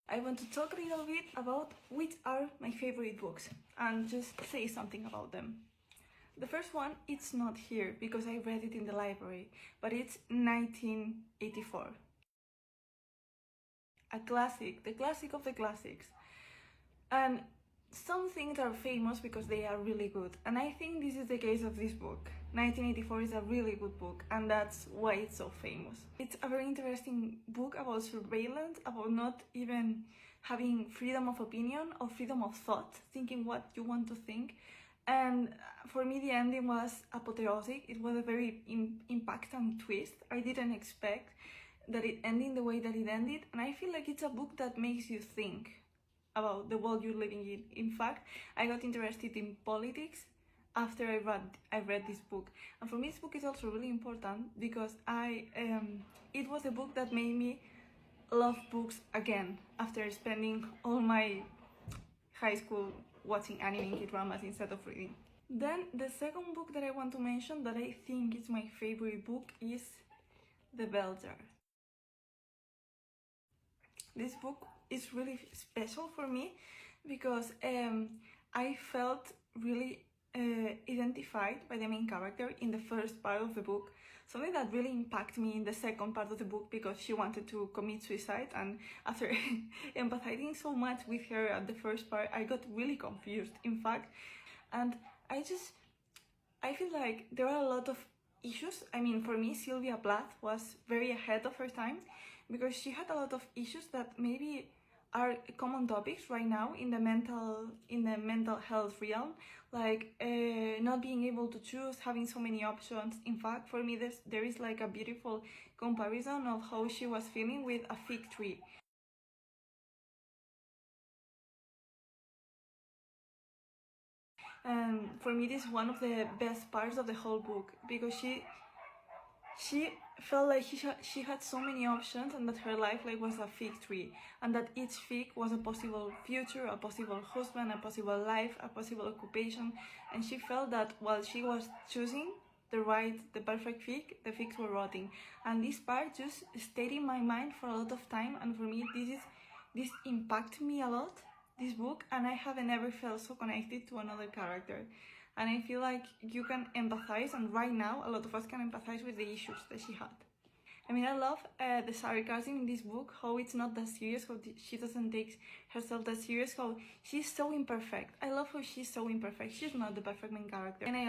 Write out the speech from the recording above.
I want to talk a little bit about which are my favorite books and just say something about them. The first one, it's not here because I read it in the library, but it's 1984. A classic, the classic of the classics. And some things are famous because they are really good, and I think this is the case of this book. 1984 is a really good book, and that's why it's so famous. It's a very interesting book about surveillance, about not even having freedom of opinion or freedom of thought, thinking what you want to think. And for me, the ending was apotheosic. It was a very impacting twist. I didn't expect that it ended the way that it ended, and I feel like it's a book that makes you think about the world you're living in. In fact, I got interested in politics after I read this book, and for me this book is also really important because it was a book that made me love books again after spending all my high school watching anime and K-dramas instead of reading. Then the second book that I want to mention that I think is my favorite book is The Bell Jar. This book is really special for me because I felt really identified by the main character in the first part of the book, something that really impacted me in the second part of the book because she wanted to commit suicide, and after empathizing so much with her at the first part, I got really confused, in fact. And I feel like there are a lot of issues. I mean, for me, Sylvia Plath was very ahead of her time because she had a lot of issues that maybe are common topics right now in the mental health realm, like not being able to choose, having so many options. In fact, for me, there is like a beautiful comparison of how she was feeling with a fig tree. And for me, this is one of the best parts of the whole book because she felt like she had so many options, and that her life was a fig tree, and that each fig was a possible future, a possible husband, a possible life, a possible occupation. And she felt that while she was choosing the perfect fig, the figs were rotting. And this part just stayed in my mind for a lot of time, and for me this impacted me a lot, this book, and I haven't ever felt so connected to another character. And I feel like you can empathize, and right now a lot of us can empathize with the issues that she had. I mean, I love the sarcasm in this book, how it's not that serious, how she doesn't take herself that serious, how she's so imperfect. I love how she's so imperfect. She's not the perfect main character. And I